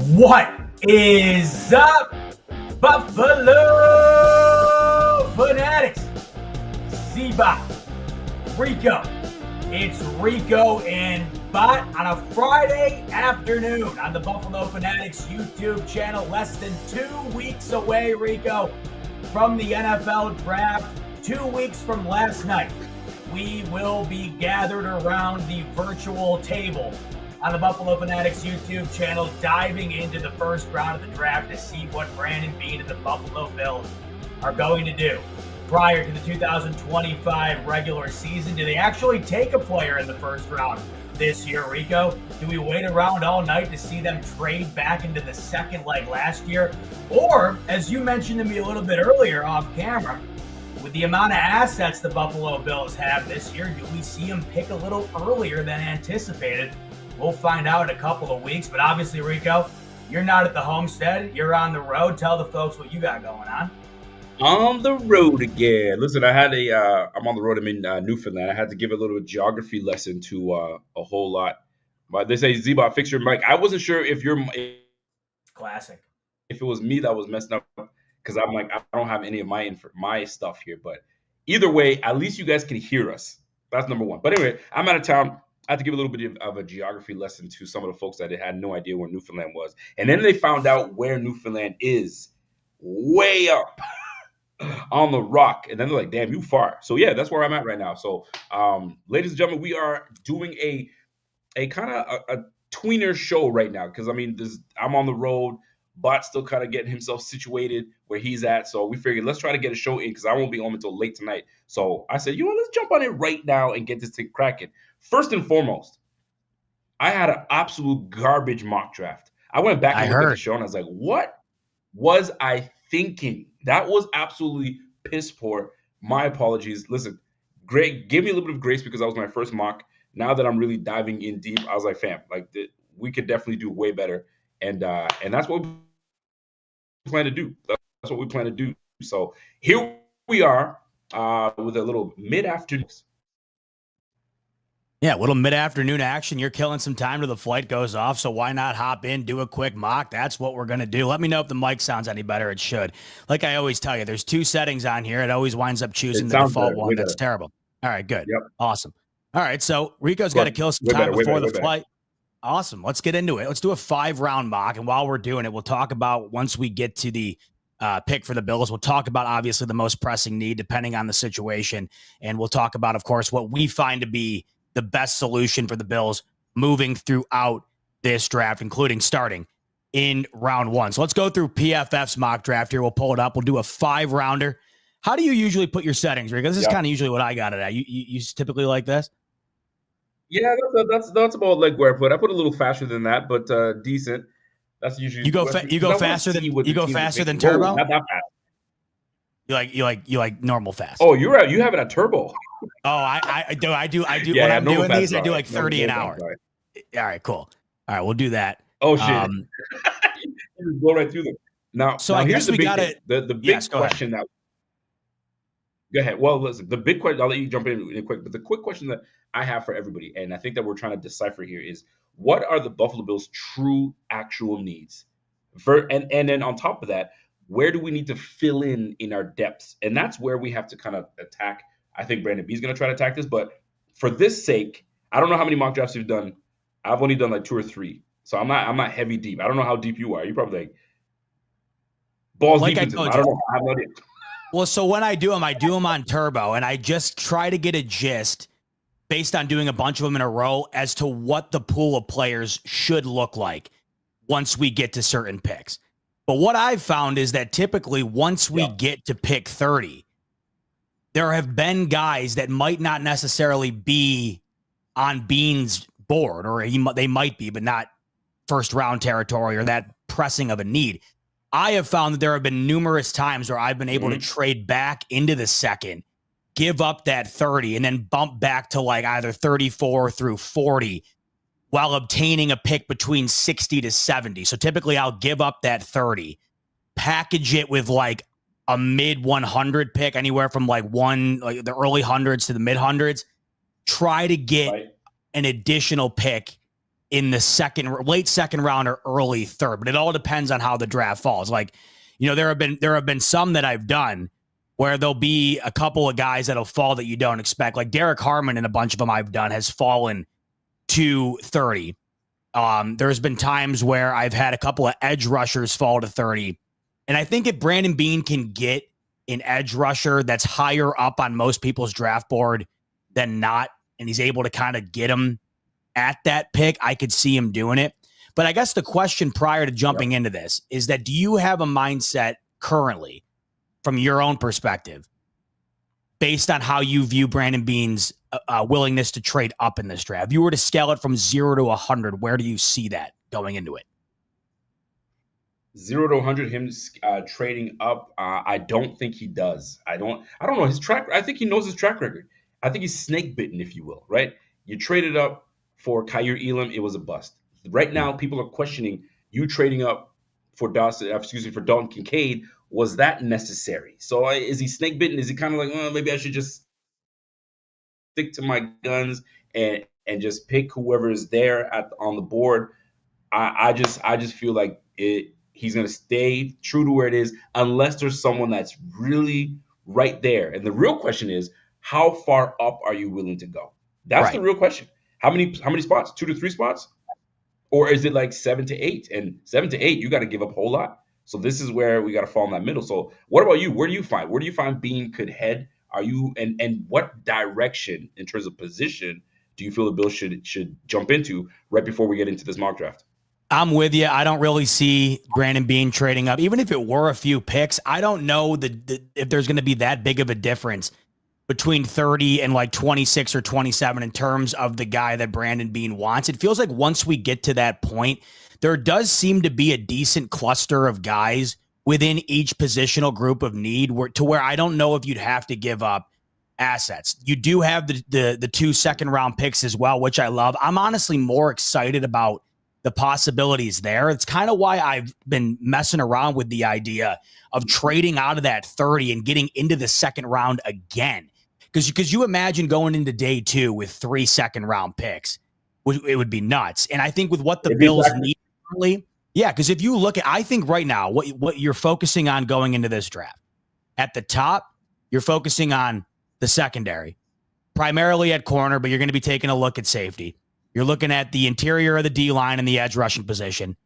What is up, Buffalo Fanatics? Z-Bot, Rico. It's Rico and Bot on a Friday afternoon on the Buffalo Fanatics YouTube channel. Less than 2 weeks away, Rico, from the NFL draft. 2 weeks from last night, we will be gathered around the virtual table on the Buffalo Fanatics YouTube channel, diving into the first round of the draft to see what Brandon Beane and the Buffalo Bills are going to do prior to the 2025 regular season. Do they actually take a player in the first round this year, Rico? Do we wait around all night to see them trade back into the second leg last year? Or, as you mentioned to me a little bit earlier off camera, with the amount of assets the Buffalo Bills have this year, do we see them pick a little earlier than anticipated? We'll find out in a couple of weeks. But obviously, Rico, you're not at the homestead. You're on the road. Tell the folks what you got going on. On the road again. Listen, I'm on the road. I'm in Newfoundland. I had to give a little geography lesson to a whole lot. But they say, Z-Bot, fix your mic. I wasn't sure if Classic. If it was me that was messing up, because I'm like, I don't have any of my stuff here. But either way, at least you guys can hear us. That's number one. But anyway, I'm out of town. I had to give a little bit of a geography lesson to some of the folks that had no idea where Newfoundland was. And then they found out where Newfoundland is, way up on the rock. And then they're like, damn, you far. So yeah, that's where I'm at right now. So ladies and gentlemen, we are doing a kind of a tweener show right now. Because I mean, I'm on the road. Bot's still kind of getting himself situated where he's at. So we figured let's try to get a show in because I won't be home until late tonight. So I said, let's jump on it right now and get this thing cracking. First and foremost, I had an absolute garbage mock draft. I went back and looked at the show and I was like, what was I thinking? That was absolutely piss poor. My apologies. Listen, great. Give me a little bit of grace because that was my first mock. Now that I'm really diving in deep, I was like, fam, we could definitely do way better. And that's what we plan to do. That's what we plan to do. So here we are with a little mid-afternoon. Yeah, a little mid-afternoon action. You're killing some time till the flight goes off, so why not hop in, do a quick mock? That's what we're going to do. Let me know if the mic sounds any better. It should. Like I always tell you, there's two settings on here. It always winds up choosing the default one. That's terrible. All right, good. Yep. Awesome. All right, so Rico's got to kill some time before the flight. Awesome. Let's get into it. Let's do a 5-round mock. And while we're doing it, we'll talk about, once we get to the pick for the Bills, we'll talk about obviously the most pressing need depending on the situation. And we'll talk about, of course, what we find to be the best solution for the Bills moving throughout this draft, including starting in round 1. So let's go through PFF's mock draft here. We'll pull it up. We'll do a 5-rounder. How do you usually put your settings, Rico? This is kind of usually what I got it at. You typically like this? Yeah, that's about like where I put a little faster than that, but decent. That's usually you go faster than turbo. Whoa, not that fast. You like normal fast. Oh, you have it at turbo. Oh, I do. Yeah, when I'm doing these, fast, I do like 30 an hour. All right, cool. All right, we'll do that. Oh shit! You just blow right through them. Now, so I guess we got it. The big question that. Go ahead. Well, listen, the big question, I'll let you jump in really quick, but the quick question that I have for everybody, and I think that we're trying to decipher here, is what are the Buffalo Bills' true, actual needs? And then on top of that, where do we need to fill in our depths? And that's where we have to kind of attack. I think Brandon B's going to try to attack this, but for this sake, I don't know how many mock drafts you've done. I've only done like 2 or 3. So I'm not heavy deep. I don't know how deep you are. You're probably like balls deep into them. I don't know. I have no idea. Well, so when I do them on turbo, and I just try to get a gist based on doing a bunch of them in a row as to what the pool of players should look like once we get to certain picks. But what I've found is that typically once we get to pick 30, there have been guys that might not necessarily be on Beane's board, or they might be, but not first round territory or that pressing of a need. I have found that there have been numerous times where I've been able to trade back into the second, give up that 30, and then bump back to like either 34 through 40 while obtaining a pick between 60 to 70. So typically I'll give up that 30, package it with like a mid 100 pick, anywhere from like the early hundreds to the mid hundreds, try to get an additional pick in the late second round or early third, but it all depends on how the draft falls. Like, there have been some that I've done where there'll be a couple of guys that'll fall that you don't expect. Like Derek Harmon and a bunch of them I've done has fallen to 30. There's been times where I've had a couple of edge rushers fall to 30. And I think if Brandon Beane can get an edge rusher that's higher up on most people's draft board than not, and he's able to kind of get him at that pick, I could see him doing it. But I guess the question prior to jumping into this is that, do you have a mindset currently from your own perspective based on how you view Brandon Beane's willingness to trade up in this draft? If you were to scale it from 0 to 100, where do you see that going into it? 0 to 100, him trading up. I don't think he does. I don't know his track. I think he knows his track record. I think he's snake bitten, if you will, right? You traded up for Kaiir Elam. It was a bust. Right now, people are questioning you trading up for Dalton Kincaid. Was that necessary? So is he snake bitten? Is he kind of like, oh, maybe I should just stick to my guns and just pick whoever is there on the board? I just feel like he's going to stay true to where it is unless there's someone that's really right there. And the real question is, how far up are you willing to go? That's the real question. How many spots? 2 to 3 spots? Or is it like 7 to 8? And 7 to 8, you got to give up a whole lot. So this is where we got to fall in that middle. So what about you? Where do you find Beane could head? Are you and what direction in terms of position do you feel the Bills should jump into right before we get into this mock draft? I'm with you. I don't really see Brandon Beane trading up. Even if it were a few picks, I don't know if there's going to be that big of a difference between 30 and like 26 or 27 in terms of the guy that Brandon Beane wants. It feels like once we get to that point, there does seem to be a decent cluster of guys within each positional group of need to where I don't know if you'd have to give up assets. You do have the 2 second round picks as well, which I love. I'm honestly more excited about the possibilities there. It's kind of why I've been messing around with the idea of trading out of that 30 and getting into the second round again. Because you imagine going into day 2 with 3 second round picks, it would be nuts. And I think with what the Bills need, because if you look at, I think right now, what you're focusing on going into this draft, at the top, you're focusing on the secondary, primarily at corner, but you're going to be taking a look at safety. You're looking at the interior of the D-line and the edge rushing position.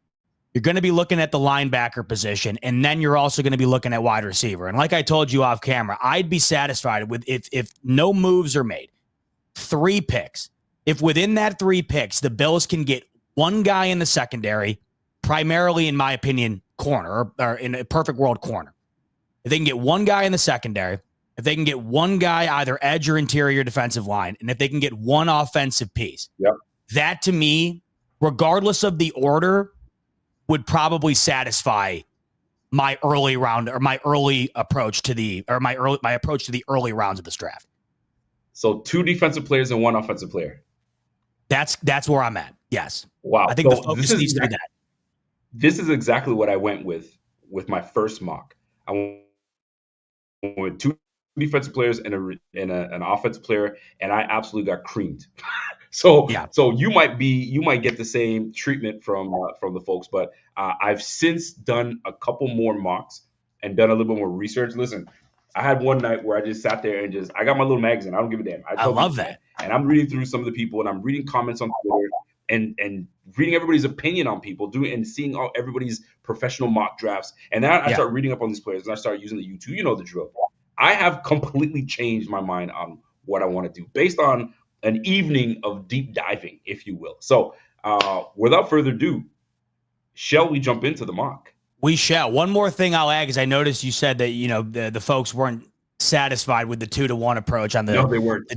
You're going to be looking at the linebacker position, and then you're also going to be looking at wide receiver. And like I told you off camera, I'd be satisfied with if no moves are made, 3 picks. If within that 3 picks, the Bills can get one guy in the secondary, primarily, in my opinion, corner, or in a perfect world, corner. If they can get one guy in the secondary, if they can get one guy either edge or interior defensive line, and if they can get one offensive piece, that to me, regardless of the order, would probably satisfy my early round or my early approach to the early rounds of this draft. So 2 defensive players and 1 offensive player. That's where I'm at. Yes. Wow. I think the focus needs to be that. This is exactly what I went with my first mock. I went with 2 defensive players and an offensive player, and I absolutely got creamed. So you might get the same treatment from the folks, but I've since done a couple more mocks and done a little bit more research. Listen, I had one night where I just sat there and I got my little magazine. I don't give a damn. I love that. And I'm reading through some of the people, and I'm reading comments on Twitter and reading everybody's opinion on people, and seeing everybody's professional mock drafts. And then I start reading up on these players, and I start using the YouTube. You know the drill. I have completely changed my mind on what I want to do based on an evening of deep diving, if you will. So without further ado, shall we jump into the mock? We shall. One more thing I'll add, because I noticed you said that, the folks weren't satisfied with the 2-to-1 approach on the. No, they weren't.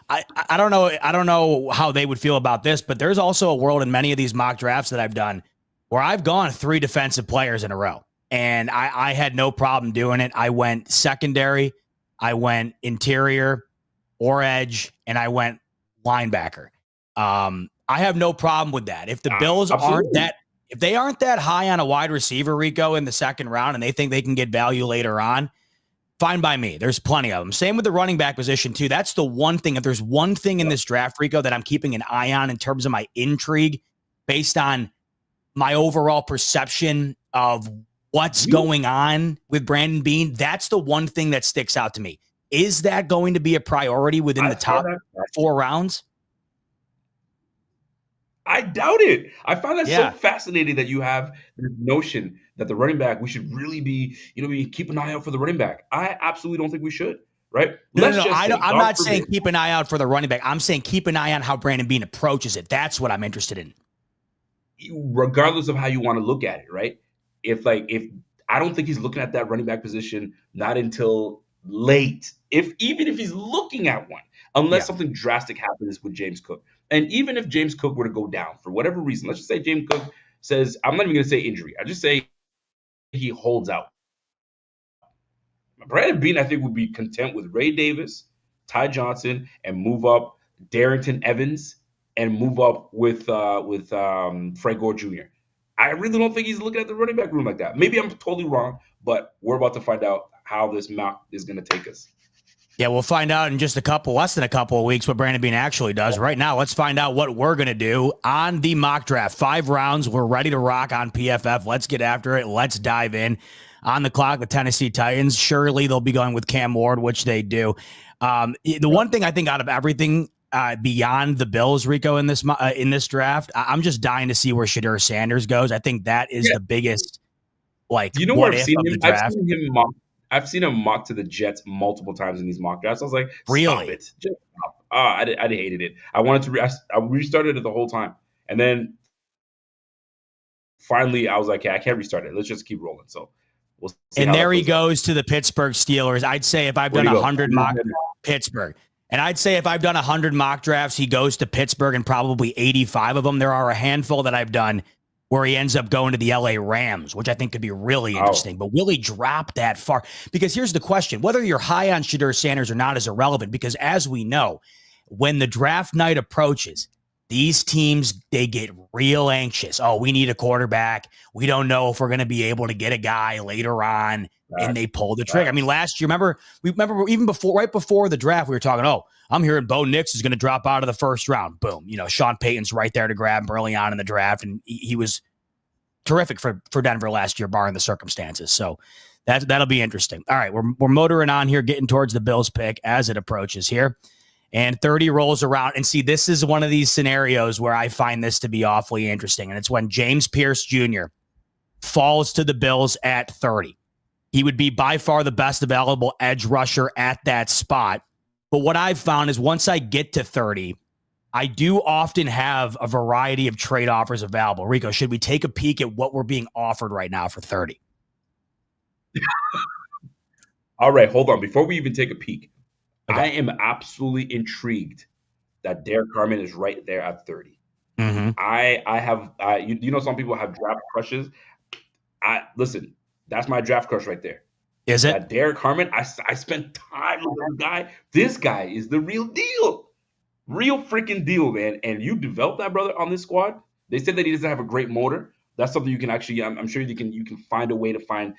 I don't know. I don't know how they would feel about this, but there's also a world in many of these mock drafts that I've done where I've gone 3 defensive players in a row, and I had no problem doing it. I went secondary, I went interior or edge, and I went linebacker. I have no problem with that. If the Bills aren't that high on a wide receiver, Rico, in the second round, and they think they can get value later on, fine by me. There's plenty of them. Same with the running back position too. That's the one thing. If there's one thing in this draft, Rico, that I'm keeping an eye on in terms of my intrigue based on my overall perception of what's going on with Brandon Beane, that's the one thing that sticks out to me. Is that going to be a priority within the top 4 rounds? I doubt it. I find that Yeah. so fascinating that you have this notion that the running back, we should really be, we keep an eye out for the running back. I absolutely don't think we should, right? No, Let's just say, I'm not saying keep an eye out for the running back. I'm saying keep an eye on how Brandon Beane approaches it. That's what I'm interested in. Regardless of how you want to look at it, right? If I don't think he's looking at that running back position not until late. Even if he's looking at one, unless something drastic happens with James Cook. And even if James Cook were to go down for whatever reason, let's just say James Cook says, I'm not even going to say injury. I just say he holds out. Brandon Beane, I think, would be content with Ray Davis, Ty Johnson, and move up Darrington Evans and move up with Frank Gore Jr. I really don't think he's looking at the running back room like that. Maybe I'm totally wrong, but we're about to find out how this mock is going to take us. Yeah, we'll find out in just less than a couple of weeks what Brandon Beane actually does. Right now, let's find out what we're going to do on the mock draft. 5 rounds. We're ready to rock on PFF. Let's get after it. Let's dive in. On the clock, the Tennessee Titans. Surely they'll be going with Cam Ward, which they do. The one thing I think out of everything beyond the Bills, Rico, in this draft, I'm just dying to see where Shedeur Sanders goes. I think that is the biggest, where I've seen him? I've seen him mock to the Jets multiple times in these mock drafts. I was like, really? Stop it. Just stop. I hated it. I wanted to I restarted it the whole time. And then finally I was like, I can't restart it. Let's just keep rolling. So we'll see. And there he goes to the Pittsburgh Steelers. I'd say if I've done 100 mock Pittsburgh. And I'd say if I've done 100 mock drafts, he goes to Pittsburgh, and probably 85 of them. There are a handful that I've done where he ends up going to the LA Rams, which I think could be really interesting. But will he drop that far? Because here's the question. Whether you're high on Shedeur Sanders or not is irrelevant, because as we know, when the draft night approaches, these teams, they get real anxious. Oh, we need a quarterback. We don't know if we're going to be able to get a guy later on, and they pull the trigger. I mean, last year, remember even right before the draft, we were talking, I'm hearing Bo Nix is going to drop out of the first round. Boom. Sean Payton's right there to grab him early on in the draft, and he was terrific for Denver last year, barring the circumstances. So that'll be interesting. All right, we're motoring on here, getting towards the Bills pick as it approaches here. And 30 rolls around. And see, this is one of these scenarios where I find this to be awfully interesting. And it's when James Pierce Jr. falls to the Bills at 30. He would be by far the best available edge rusher at that spot. But what I've found is once I get to 30, I do often have a variety of trade offers available. Rico, should we take a peek at what we're being offered right now for 30? All right, hold on. Before we even take a peek, I am absolutely intrigued that Derek Carmen is right there at 30. Mm-hmm. I have, some people have draft crushes. Listen, that's my draft crush right there. Is it? Derek Carmen, I spent time with this guy. This guy is the real deal. Real freaking deal, man. And you developed that brother on this squad. They said that he doesn't have a great motor. That's something you can actually, I'm sure you can find a way to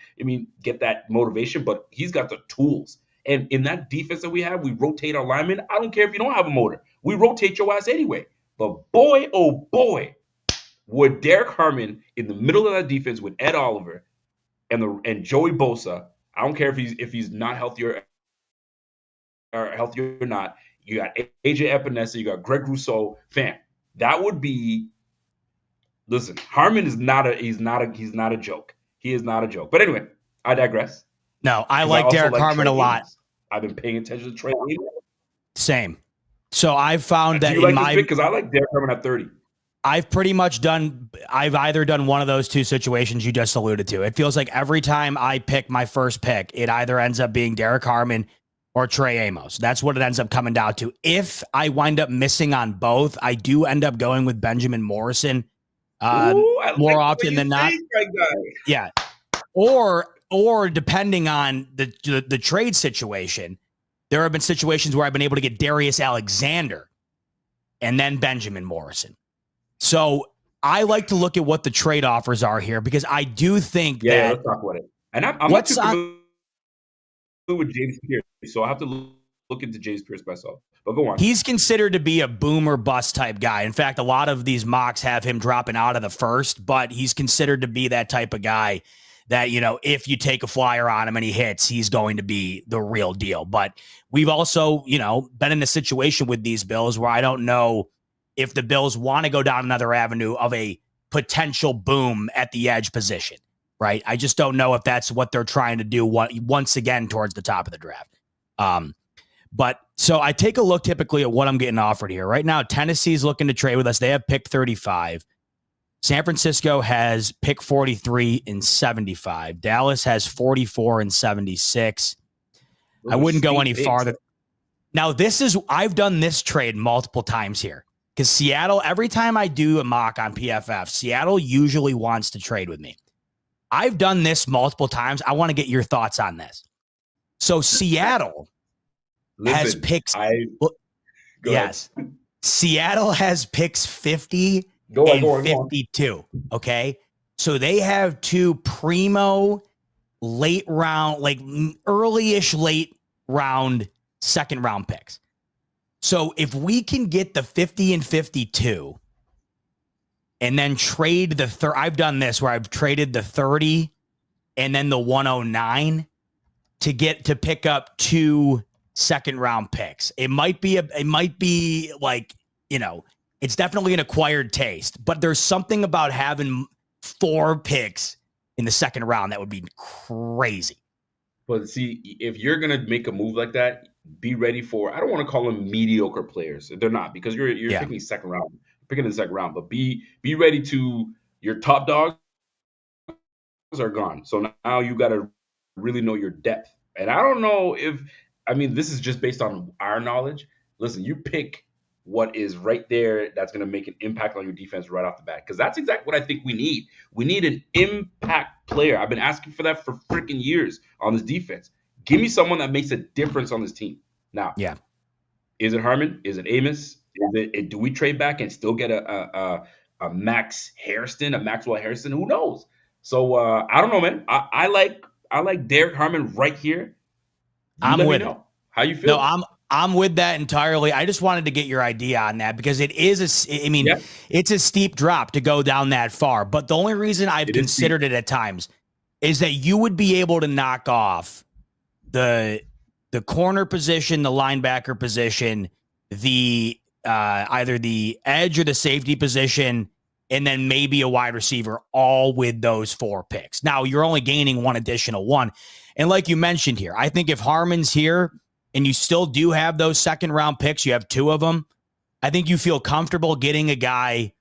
get that motivation, but he's got the tools. And in that defense that we have, we rotate our linemen. I don't care if you don't have a motor. We rotate your ass anyway. But boy, oh boy, would Derek Harmon in the middle of that defense with Ed Oliver and Joey Bosa, I don't care if he's not healthy or not. You got AJ Epinesa, you got Greg Rousseau, fam. That would be. Listen, Harmon is not a joke. He is not a joke. But anyway, I digress. No, I like Derek Harmon a lot. I've been paying attention to Trey Amos. Same. So I've found that in my because I like Derek Harmon at 30. I've either done one of those two situations you just alluded to. It feels like every time I pick my first pick, it either ends up being Derek Harmon or Trey Amos. That's what it ends up coming down to. If I wind up missing on both, I do end up going with Benjamin Morrison more often than not. Yeah. Or depending on the trade situation, there have been situations where I've been able to get Darius Alexander and then Benjamin Morrison. So I like to look at what the trade offers are here because I do think that. Yeah, let's talk about it. And I'm not too familiar with James Pierce, so I have to look into James Pierce myself. But go on. He's considered to be a boom or bust type guy. In fact, a lot of these mocks have him dropping out of the first, but he's considered to be that type of guy that, if you take a flyer on him and he hits, he's going to be the real deal. But we've also, been in a situation with these Bills where I don't know if the Bills want to go down another avenue of a potential boom at the edge position, right? I just don't know if that's what they're trying to do once again towards the top of the draft. But so I take a look typically at what I'm getting offered here. Right now, Tennessee's looking to trade with us. They have pick 35. San Francisco has pick 43 and 75. Dallas has 44 and 76. I wouldn't go any farther. Now, I've done this trade multiple times here because Seattle, every time I do a mock on PFF, Seattle usually wants to trade with me. I've done this multiple times. I want to get your thoughts on this. So Seattle has picks. Yes. Seattle has picks 50 and 52. Okay. So they have two primo late round, like early-ish late round, second round picks. So if we can get the 50 and 52 and then trade the I've done this where I've traded the 30 and then the 109 to pick up two second round picks. It might be like, it's definitely an acquired taste, but there's something about having 4 picks in the second round that would be crazy. But see, if you're going to make a move like that, be ready for, I don't want to call them mediocre players. They're not, because you're picking second round, picking in the second round, but be ready to, your top dogs are gone. So now you got to really know your depth. And I don't know this is just based on our knowledge. Listen, you pick what is right there that's going to make an impact on your defense right off the bat, because that's exactly what I think we need. We need an impact player. I've been asking for that for freaking years on this defense. Give me someone that makes a difference on this team. Now, is it Harmon? Is it Amos? Do we trade back and still get a Max Hairston, a Maxwell Hairston? Who knows? So I don't know, man. I like Derek Harmon right here. I'm with it. How you feel? No, I'm with that entirely. I just wanted to get your idea on that because it is it's a steep drop to go down that far. But the only reason I've considered it at times is that you would be able to knock off the corner position, the linebacker position, the either the edge or the safety position, and then maybe a wide receiver, all with those 4 picks. Now you're only gaining one additional one. And like you mentioned here, I think if Harmon's here and you still do have those second round picks, you have 2 of them, I think you feel comfortable getting a guy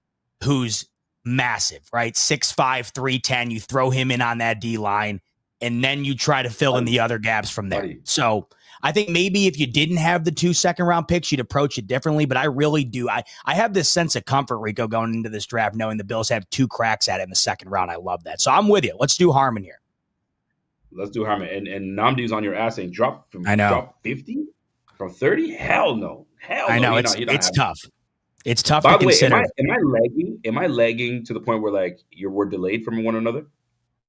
who's massive, right? 6'5", 310. You throw him in on that D line, and then you try to fill in the other gaps from there. So I think maybe if you didn't have the 2 second round picks, you'd approach it differently. But I really do. I have this sense of comfort, Rico, going into this draft, knowing the Bills have 2 cracks at it in the second round. I love that. So I'm with you. Let's do Harmon here. Let's do Harmon. And Namdi's on your ass saying drop 50 from 30? Hell no. I know. It's tough. It's tough By to the way, consider. Am I lagging to the point where like we're delayed from one another?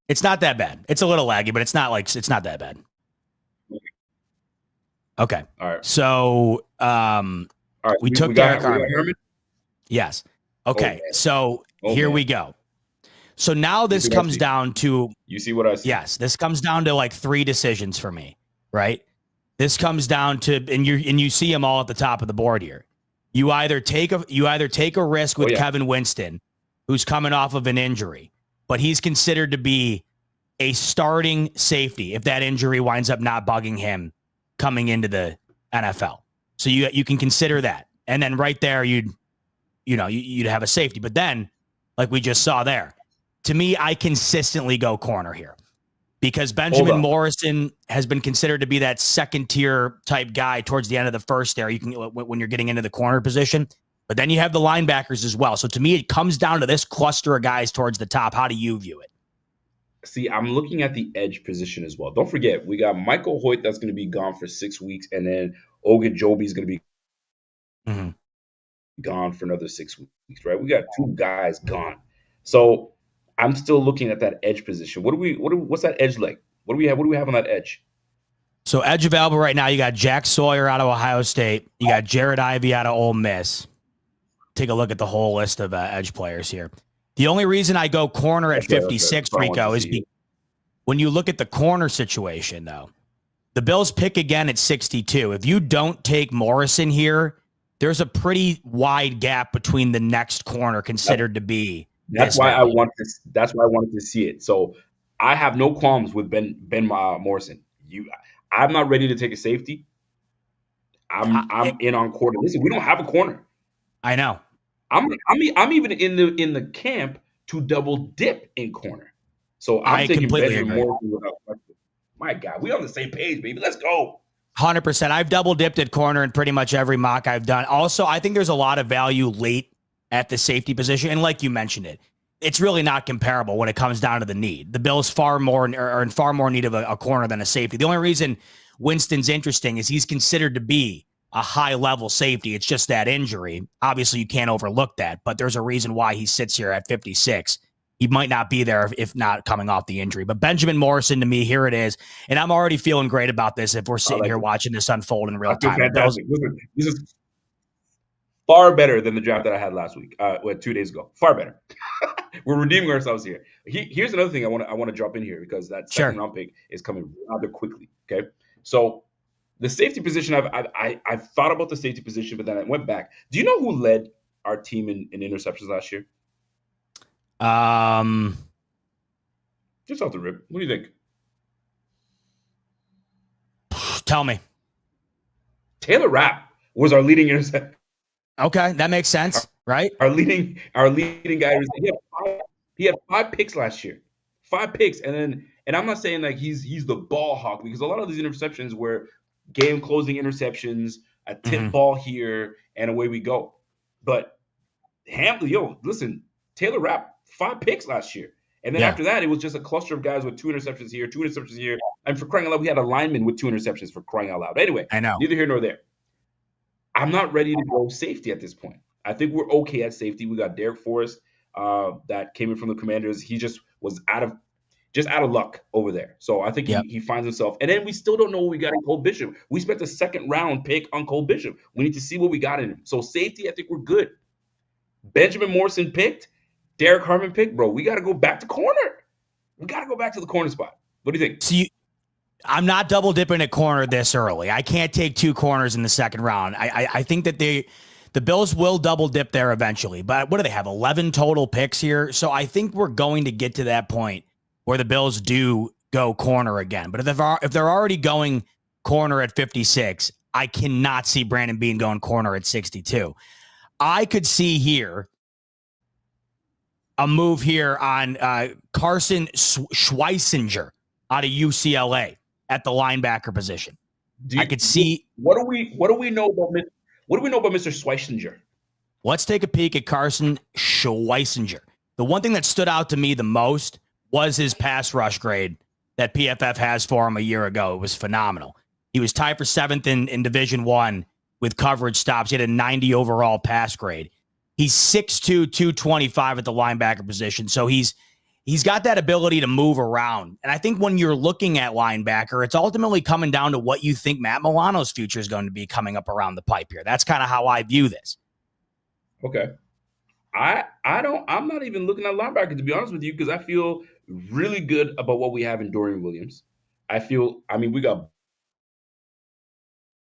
It's not that bad. It's a little laggy, but it's not that bad. Okay. All right. So All right. we took Derek Harmon. Yes. Okay. So here we go. So now this comes down to, you see what I see? Yes, this comes down to like 3 decisions for me, right? This comes down to, and you see them all at the top of the board here. You either take a risk with Kevin Winston, who's coming off of an injury, but he's considered to be a starting safety if that injury winds up not bugging him coming into the NFL. So you can consider that. And then right there, you'd have a safety. But then, like we just saw there, to me, I consistently go corner here because Benjamin Morrison has been considered to be that second tier type guy towards the end of the first there. You can, when you're getting into the corner position, but then you have the linebackers as well. So to me, it comes down to this cluster of guys towards the top. How do you view it? See, I'm looking at the edge position as well. Don't forget, we got Michael Hoyt that's going to be gone for 6 weeks, and then Ogunjobi is going to be gone for another 6 weeks, right? We got 2 guys gone. So I'm still looking at that edge position. What's that edge like? What do we have on that edge? So edge available right now, you got Jack Sawyer out of Ohio State. You got Jared Ivey out of Ole Miss. Take a look at the whole list of edge players here. The only reason I go corner at 56, Rico, is when you look at the corner situation, though, the Bills pick again at 62. If you don't take Morrison here, there's a pretty wide gap between the next corner considered to be. That's why I want this. That's why I wanted to see it. So I have no qualms with Ben Morrison. I'm not ready to take a safety. I'm in on corner. Listen, we don't have a corner. I know. I'm even in the camp to double dip in corner. So I'm taking Benjamin Morrison without question. My God, we on the same page, baby. Let's go. 100%. I've double dipped at corner in pretty much every mock I've done. Also, I think there's a lot of value late at the safety position, and like you mentioned it's really not comparable when it comes down to the need. The Bills are in far more need of a corner than a safety. The only reason Winston's interesting is he's considered to be a high-level safety. It's just that injury. Obviously, you can't overlook that, but there's a reason why he sits here at 56. He might not be there if not coming off the injury. But Benjamin Morrison, to me, here it is. And I'm already feeling great about this if we're sitting here watching this unfold in real time. Fantastic. Listen, this is far better than the draft that I had last week, 2 days ago. Far better. We're redeeming ourselves here. Here's another thing I want to jump in here because that second round pick is coming rather quickly. Okay, so the safety position, I've thought about the safety position, but then I went back. Do you know who led our team in interceptions last year? Just off the rip, what do you think? Tell me. Taylor Rapp was our leading interceptor. Okay, that makes sense, right? Our leading guy. He had 5 picks last year, 5 picks, and I'm not saying like he's the ball hawk because a lot of these interceptions were game closing interceptions, a tip ball here, and away we go. But listen, Taylor Rapp 5 picks last year, and then after that it was just a cluster of guys with 2 interceptions here, 2 interceptions here, and for crying out loud, we had a lineman with 2 interceptions for crying out loud. Anyway, I know, neither here nor there. I'm not ready to go safety at this point. I think we're okay at safety. We got Derek Forrest that came in from the Commanders. He just was out of luck over there. So I think he finds himself. And then we still don't know what we got in Cole Bishop. We spent the 2nd round pick on Cole Bishop. We need to see what we got in him. So safety, I think we're good. Benjamin Morrison picked. Derek Harmon picked. Bro, we got to go back to corner. We got to go back to the corner spot. What do you think? So I'm not double dipping at corner this early. I can't take 2 corners in the 2nd round. I think that the Bills will double dip there eventually. But what do they have? 11 total picks here. So I think we're going to get to that point where the Bills do go corner again. But if they're already going corner at 56, I cannot see Brandon Beane going corner at 62. I could see here a move here on Carson Schweisinger out of UCLA at the linebacker position. I could see. What do we know about Mr. Schweisinger? Let's take a peek at Carson Schweisinger. The one thing that stood out to me the most was his pass rush grade that PFF has for him a year ago. It was phenomenal. He was tied for 7th in Division I with coverage stops. He had a 90 overall pass grade. He's 6'2", 225 at the linebacker position. So he's got that ability to move around. And I think when you're looking at linebacker, it's ultimately coming down to what you think Matt Milano's future is going to be coming up around the pipe here. That's kind of how I view this. Okay. I'm not even looking at linebacker, to be honest with you, because I feel really good about what we have in Dorian Williams. We got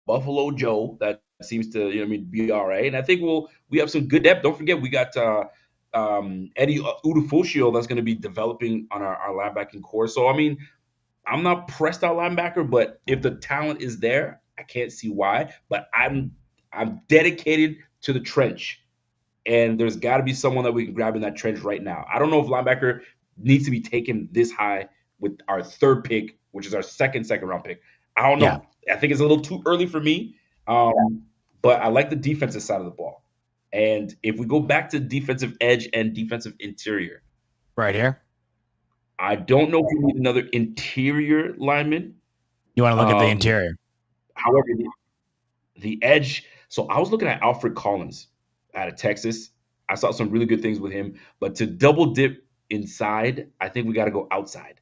Buffalo Joe that seems to, be all right. And I think we have some good depth. Don't forget, we got Eddie Udufushio that's going to be developing on our linebacking core. So, I'm not pressed out linebacker, but if the talent is there, I can't see why. But I'm dedicated to the trench. And there's got to be someone that we can grab in that trench right now. I don't know if linebacker needs to be taken this high with our 3rd pick, which is our second round pick. I don't know. Yeah. I think it's a little too early for me. But I like the defensive side of the ball. And if we go back to defensive edge and defensive interior. Right here. I don't know if we need another interior lineman. You want to look at the interior. However, the edge. So I was looking at Alfred Collins out of Texas. I saw some really good things with him. But to double dip inside, I think we got to go outside.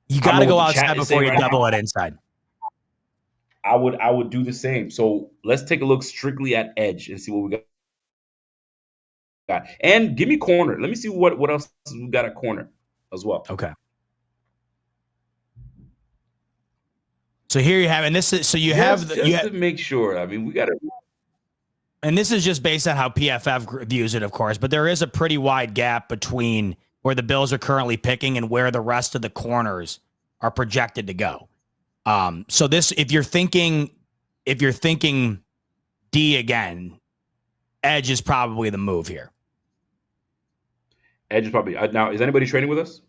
You got to go outside before you double it inside. I would do the same. So let's take a look strictly at edge and see what we got. And give me corner. Let me see what else we got at corner as well. Okay. So here you have, and this is so you have just to make sure. I mean, we got to. And this is just based on how PFF views it, of course, but there is a pretty wide gap between where the Bills are currently picking and where the rest of the corners are projected to go. So this, if you're thinking D again, edge is probably the move here. Edge is probably now. Is anybody trading with us?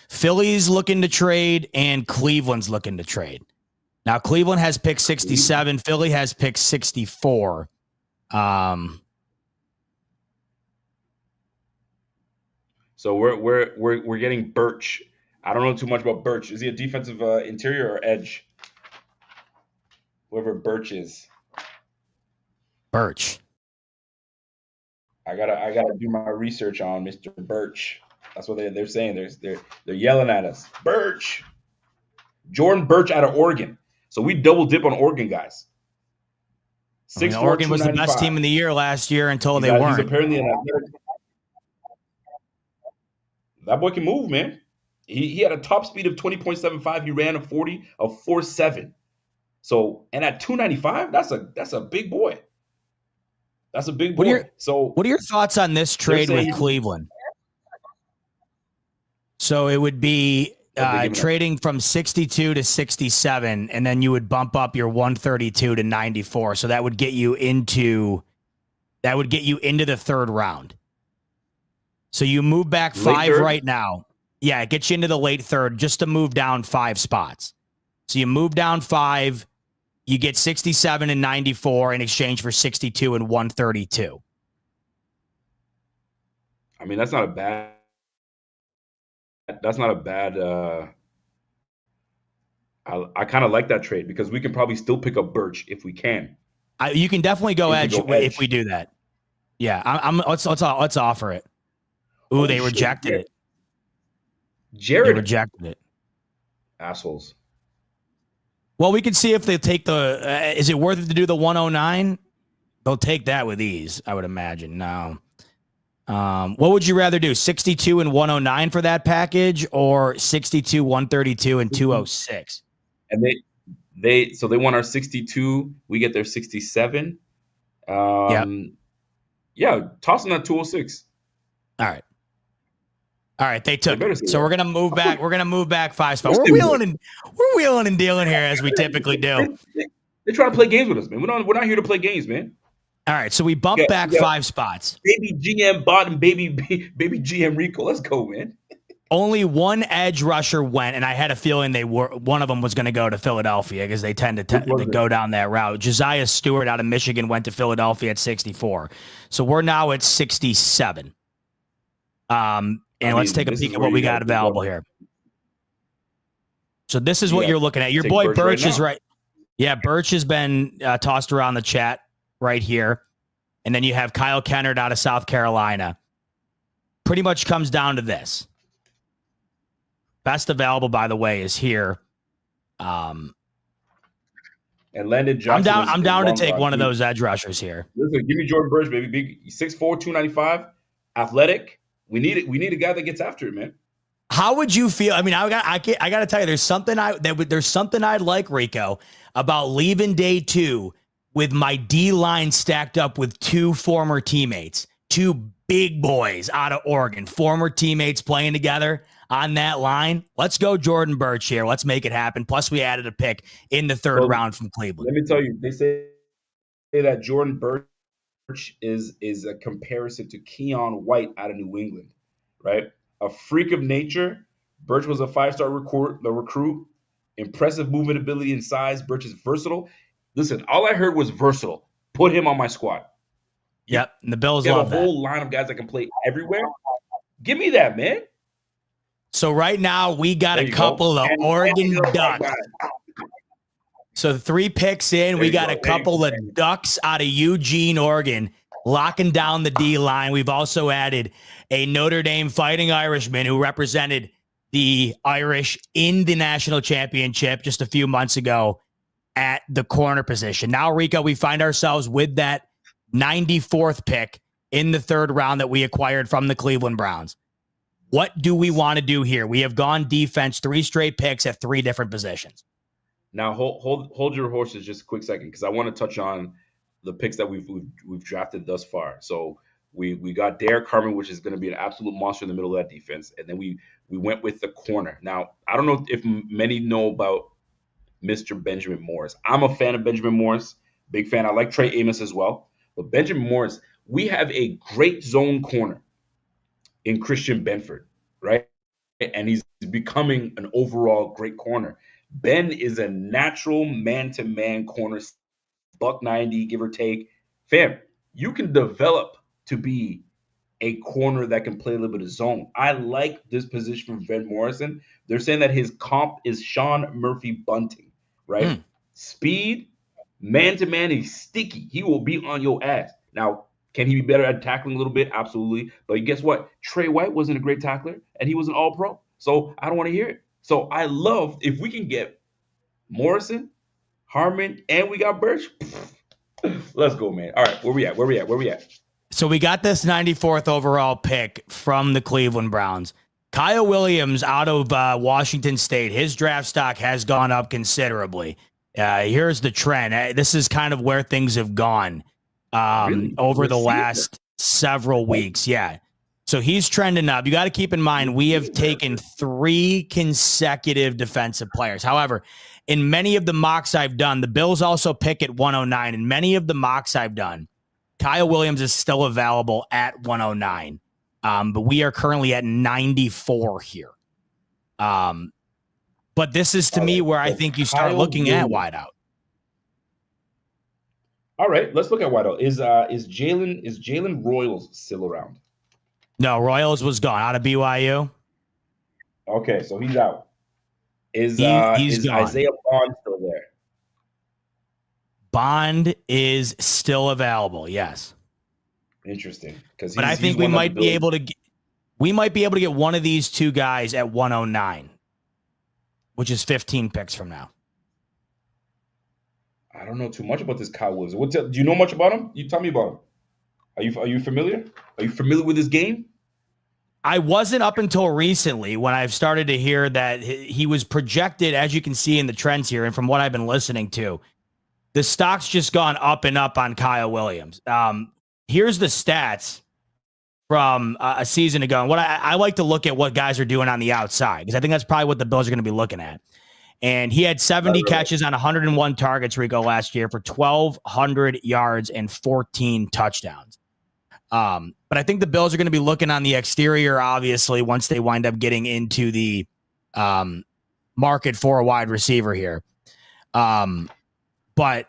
Philly's looking to trade and Cleveland's looking to trade. Now Cleveland has picked 67. Philly has picked 64. So we're getting Birch. I don't know too much about Birch. Is he a defensive interior or edge? Whoever Birch is. Birch. I gotta do my research on Mr. Birch. That's what they're saying. They're yelling at us. Birch. Jordan Birch out of Oregon. So we double dip on Oregon guys. Oregon was the best team in the year last year until they weren't. He's apparently an athletic. That boy can move, man. He had a top speed of 20.75. He ran a 40 of 4.7. So, and at 295, that's a big boy. That's a big boy. What are your thoughts on this trade with Cleveland? So it would be trading from 62 to 67, and then you would bump up your 132 to 94. So that would get you into the third round. So you move back five right now. Yeah, it gets you into the late third just to move down 5 spots. So you move down 5, you get 67 and 94 in exchange for 62 and 132. I mean, that's not a bad. I kind of like that trade because we can probably still pick up Birch if we can. You can definitely go edge if we do that. Yeah, let's offer it. Ooh, they rejected it. Jared rejected it. Assholes. Well, we can see if they take the. Is it worth it to do the 109? They'll take that with ease, I would imagine. No. What would you rather do? 62 and 109 for that package, or 62, 132, and 206? And they want our 62. We get their 67. Yeah, toss them that 206. All right, they took it. So we're gonna move back. We're gonna move back 5 spots. We're wheeling and dealing here as we typically do. They're trying to play games with us, man. We're not here to play games, man. All right, so we bump back 5 spots. Baby GM Bot and baby GM Rico. Let's go, man. Only one edge rusher went, and I had a feeling one of them was going to go to Philadelphia because they tend to go down that route. Josiah Stewart out of Michigan went to Philadelphia at 64. So we're now at 67. Let's take a peek at what we got available here. So this is what you're looking at. Your boy Birch is right. Yeah, Birch has been tossed around the chat right here. And then you have Kyle Kennard out of South Carolina. Pretty much comes down to this. Best available, by the way, is here. And Landon Johnson. I'm down to take one of those edge rushers here. Listen, give me Jordan Birch, baby. Big 6'4", 295, athletic. We need a guy that gets after it, man. How would you feel? I mean, I got to tell you, there's something I'd like, Rico, about leaving day 2 with my D line stacked up with 2 former teammates, 2 big boys out of Oregon, former teammates playing together on that line. Let's go Jordan Birch here. Let's make it happen. Plus, we added a pick in the third round from Cleveland. Let me tell you, they say that Jordan Birch is a comparison to Keon White out of New England, right? A freak of nature. Birch was a 5-star recruit. Impressive movement ability and size. Birch is versatile. Listen, all I heard was versatile. Put him on my squad. Yep, and the Bills have love a whole line of guys that can play everywhere. Give me that, man. So right now we got a couple of Oregon Ducks. So 3 picks in, we got a couple of Ducks out of Eugene, Oregon, locking down the D line. We've also added a Notre Dame Fighting Irishman who represented the Irish in the national championship just a few months ago at the corner position. Now, Rico, we find ourselves with that 94th pick in the third round that we acquired from the Cleveland Browns. What do we want to do here? We have gone defense, 3 straight picks at 3 different positions. Now hold your horses just a quick second, because I want to touch on the picks that we've drafted thus far. So we got Derek Carmen, which is going to be an absolute monster in the middle of that defense, and then we went with the corner. Now, I don't know if many know about Mr. Benjamin Morris. I'm a fan of Benjamin Morris, big fan. I like Trey Amos as well, but Benjamin Morris, we have a great zone corner in Christian Benford, right? And he's becoming an overall great corner. Ben is a natural man-to-man corner, $190, give or take. Fam, you can develop to be a corner that can play a little bit of zone. I like this position from Ben Morrison. They're saying that his comp is Sean Murphy Bunting, right? Speed, man-to-man, he's sticky. He will be on your ass. Now, can he be better at tackling a little bit? Absolutely. But guess what? Trey White wasn't a great tackler, and he was an all-pro. So I don't want to hear it. So I love if we can get Morrison, Harmon, and we got Birch. Let's go, man. All right, where we at? So we got this 94th overall pick from the Cleveland Browns. Kyle Williams out of Washington State, his draft stock has gone up considerably. Here's the trend. This is kind of where things have gone over the last several weeks. Yeah. So he's trending up. You got to keep in mind, we have taken 3 consecutive defensive players. However, in many of the mocks I've done, the Bills also pick at 109. In many of the mocks I've done, Kyle Williams is still available at 109. But we are currently at 94 here. But this is to me where I think you start looking at wideout. All right, let's look at wideout. Is Jalen Royals still around? No, Royals was gone out of BYU. Okay, so he's out. Is gone. Isaiah Bond still there? Bond is still available. Yes. Interesting, but I think we might be able to get one of these 2 guys at 109, which is 15 picks from now. I don't know too much about this Kyle Williams. Do you know much about him? You tell me about him. Are you familiar? Are you familiar with his game? I wasn't up until recently when I've started to hear that he was projected, as you can see in the trends here, and from what I've been listening to, the stock's just gone up and up on Kyle Williams. Here's the stats from a season ago. And what I like to look at what guys are doing on the outside, because I think that's probably what the Bills are going to be looking at. And he had 70 catches on 101 targets, Rico, last year for 1,200 yards and 14 touchdowns. But I think the Bills are going to be looking on the exterior, obviously, once they wind up getting into the market for a wide receiver here. But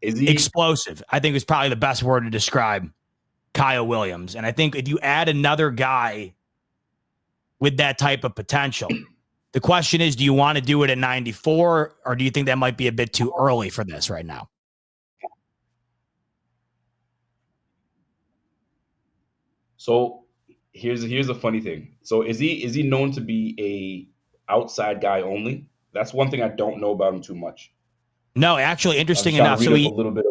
is he explosive? I think is probably the best word to describe Kyle Williams. And I think if you add another guy with that type of potential, the question is, do you want to do it at 94, or do you think that might be a bit too early for this right now? So here's a funny thing. So is he known to be a outside guy only? That's one thing I don't know about him too much. No, actually, interesting enough. So he a little bit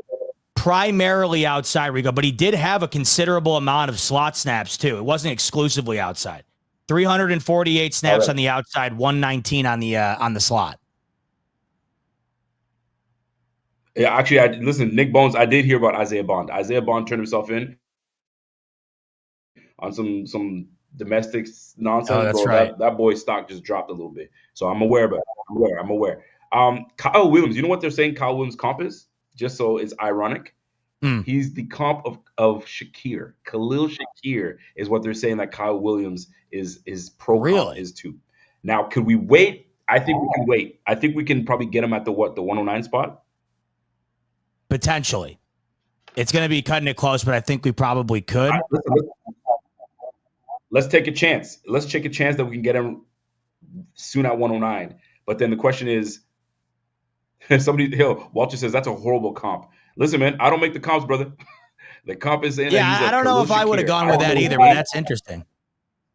primarily outside, Rico, but he did have a considerable amount of slot snaps too. It wasn't exclusively outside. 348 snaps on the outside, 119 on the slot. Yeah, actually, listen, Nick Bones, I did hear about Isaiah Bond. Isaiah Bond turned himself in on some domestic nonsense. Oh, that's bro. right. That boy's stock just dropped a little bit. So I'm aware of it. I'm aware. Kyle Williams, you know what they're saying Kyle Williams' comp is? Just so it's ironic. He's the comp of Shakir. Khalil Shakir is what they're saying that Kyle Williams is pro comp is too. Now, could we wait? I think we can wait. I think we can probably get him at the 109 spot? Potentially. It's going to be cutting it close, but I think we probably could. Let's take a chance. Let's take a chance that we can get him soon at 109. But then the question is, Walter says that's a horrible comp. Listen, man, I don't make the comps, brother. The comp is saying that he's I don't know if I would have gone with that either, but that's interesting.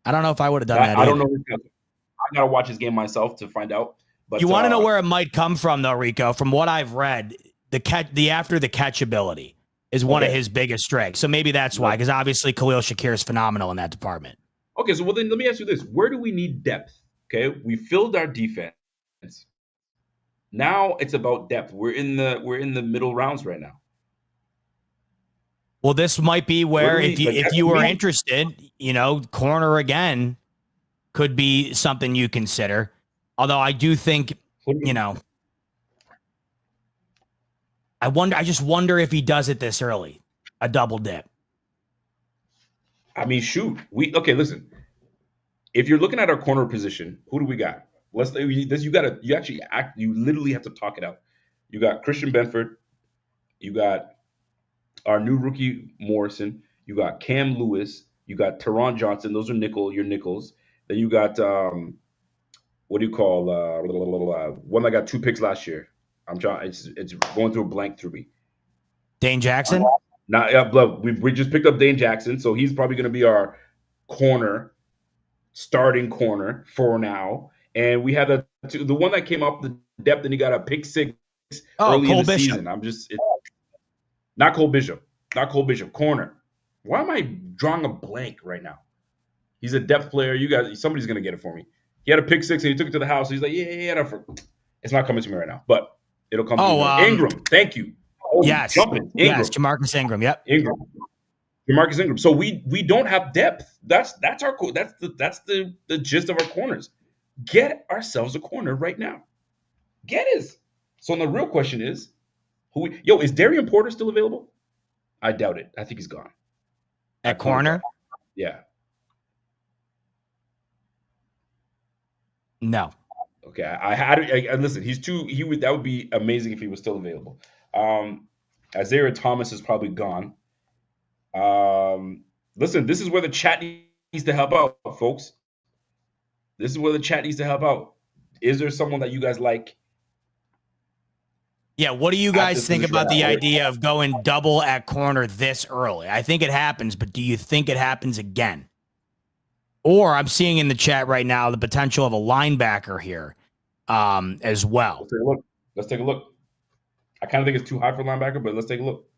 I don't know if I would have done that. I don't know. I gotta watch his game myself to find out. But you want to know where it might come from, though, Rico? From what I've read, the after the catch ability is one of his biggest strengths. So maybe that's why, because obviously Khalil Shakir is phenomenal in that department. Okay, so well then let me ask you this: where do we need depth? Okay, we filled our defense. Now it's about depth. We're in the middle rounds right now. Well, this might be where do we- if you were interested, corner again could be something you consider. Although I do think, I just wonder if he does it this early, a double dip. I mean, shoot. Listen. If you're looking at our corner position, who do we got? You literally have to talk it out. You got Christian Benford, you got our new rookie Morrison, you got Cam Lewis, you got Teron Johnson. Those are your nickels. Then you got what do you call one that got 2 picks last year? I'm trying. It's going through a blank through me. Dane Jackson. We just picked up Dane Jackson, so he's probably going to be our starting corner for now. And we have the one that came up the depth, and he got a pick 6 early in the season. Not Cole Bishop, corner. Why am I drawing a blank right now? He's a depth player. Somebody's going to get it for me. He had a pick 6 and he took it to the house. He's like, it's not coming to me right now, but it'll come to me. Ingram, thank you. Yes. Ingram. Yes, Jamarcus Ingram. Yep. Jamarcus Ingram. So we don't have depth. That's the gist of our corners. Get ourselves a corner right now. Get us. So the real question is, is Darian Porter still available? I doubt it. I think he's gone. At corner? Yeah. No. Okay. I listen. That would be amazing if he was still available. Isaiah Thomas is probably gone. Listen, this is where the chat needs to help out, folks. This is where the chat needs to help out. Is there someone that you guys like? Yeah, what do you guys think about the idea of going double at corner this early? I think it happens, but do you think it happens again? Or I'm seeing in the chat right now the potential of a linebacker here as well. Let's take a look. I kind of think it's too high for linebacker, but let's take a look.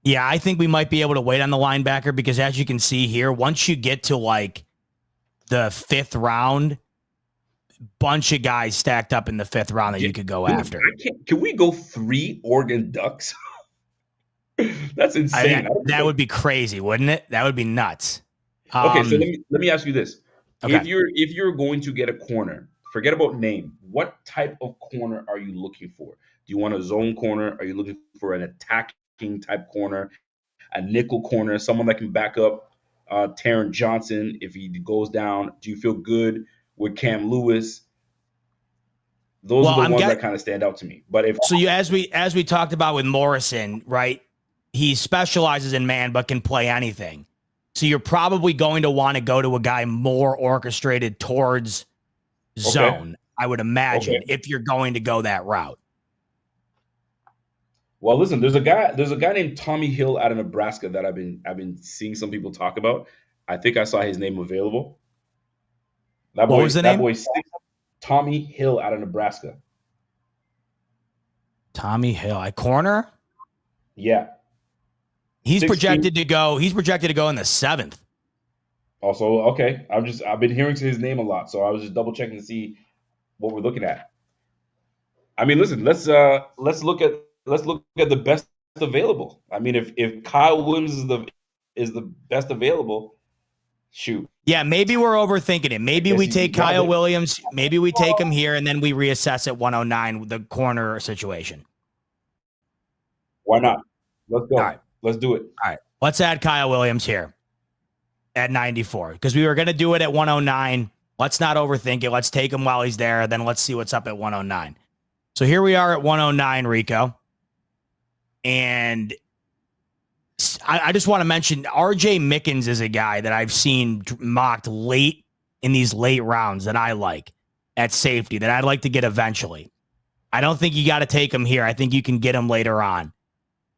Yeah, I think we might be able to wait on the linebacker because as you can see here, once you get to like the 5th round, bunch of guys stacked up in the 5th round that you could go after. Can we go 3 Oregon Ducks? That's insane. That would be crazy, wouldn't it? That would be nuts. Okay, so let me ask you this. Okay. If you're going to get a corner, forget about name. What type of corner are you looking for? Do you want a zone corner? Are you looking for an attacking type corner, a nickel corner, someone that can back up Taron Johnson if he goes down? Do you feel good with Cam Lewis? Those are the ones that kind of stand out to me. But as we talked about with Morrison, right? He specializes in man, but can play anything. So you're probably going to want to go to a guy more orchestrated towards zone, I would imagine, if you're going to go that route. Well, listen, there's a guy named Tommy Hill out of Nebraska that I've been seeing some people talk about. I think I saw his name available. What was the name? Tommy Hill out of Nebraska. Tommy Hill, a corner? Yeah. He's projected to go in the 7th. Also, okay. I've been hearing his name a lot, so I was just double checking to see what we're looking at. I mean, listen, let's look at the best available. I mean, if Kyle Williams is the best available, shoot. Yeah, maybe we're overthinking it. Maybe we take Kyle Williams. Maybe we take him here, and then we reassess at 109 with the corner situation. Why not? Let's go. All right. Let's do it. All right. Let's add Kyle Williams here at 94 because we were going to do it at 109. Let's not overthink it. Let's take him while he's there. Then let's see what's up at 109. So here we are at 109, Rico. And I just want to mention RJ Mickens is a guy that I've seen mocked late in these late rounds that I like at safety that I'd like to get eventually. I don't think you got to take him here. I think you can get him later on.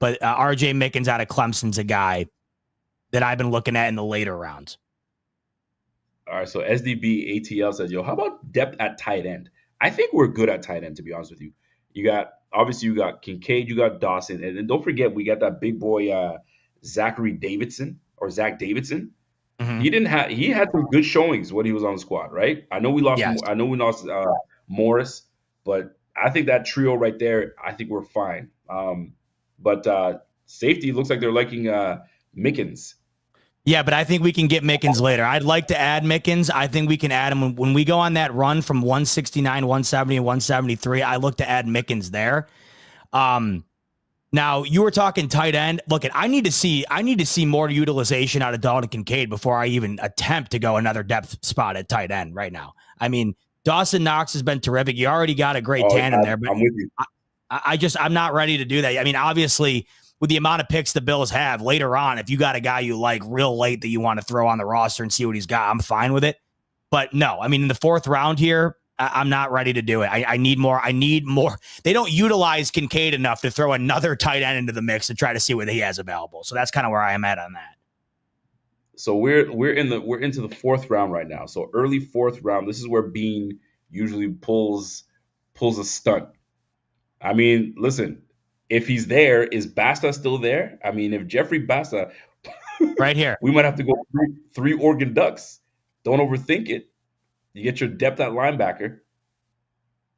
But RJ Mickens out of Clemson's a guy that I've been looking at in the later rounds. All right, so SDB ATL says, how about depth at tight end? I think we're good at tight end, to be honest with you. You got Kincaid, you got Dawson, and then don't forget we got that big boy Zachary Davidson or Zach Davidson. Mhm. He had some good showings when he was on the squad, right? Yes. I know we lost Morris, but I think that trio right there, I think we're fine. But safety looks like they're liking Mickens. Yeah, but I think we can get Mickens later. I'd like to add Mickens. I think we can add him when we go on that run from 169, 170, and 173. I look to add Mickens there. Now you were talking tight end. Look, I need to see more utilization out of Dalton Kincaid before I even attempt to go another depth spot at tight end right now. I mean, Dawson Knox has been terrific. You already got a great tandem there, but I'm with you. I'm not ready to do that. I mean, obviously, with the amount of picks the Bills have later on, if you got a guy you like real late that you want to throw on the roster and see what he's got, I'm fine with it. But no, I mean, in the fourth round here, I'm not ready to do it. I need more. I need more. They don't utilize Kincaid enough to throw another tight end into the mix to try to see what he has available. So that's kind of where I am at on that. So we're into the fourth round right now. So early fourth round. This is where Bean usually pulls a stunt. I mean, listen, if he's there, is Basta still there? I mean, if Jeffrey Basta, right here, we might have to go three Oregon Ducks. Don't overthink it. You get your depth at linebacker.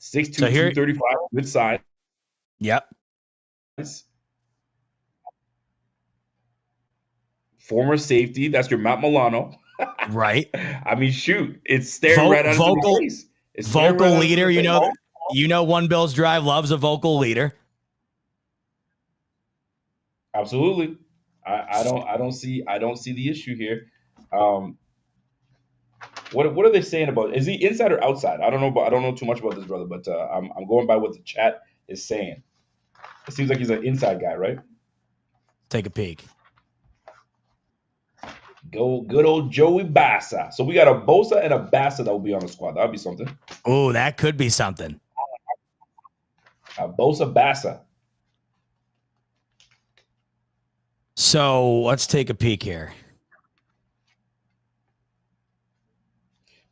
6'2", So here- 235, good size. Yep. Former safety, that's your Matt Milano. Right. I mean, shoot, it's staring right at his face. It's staring Vocal right at leader, his face. you know, One Bills Drive loves a vocal leader. Absolutely. I don't see the issue here. What are they saying about? Is he inside or outside? I don't know too much about this brother, but I'm going by what the chat is saying. It seems like he's an inside guy, right? Take a peek. Go good old Joey Bassa. So we got a Bosa and a Bassa that will be on the squad. That'll be something. Oh, that could be something. A Bosa Bassa. So let's take a peek here.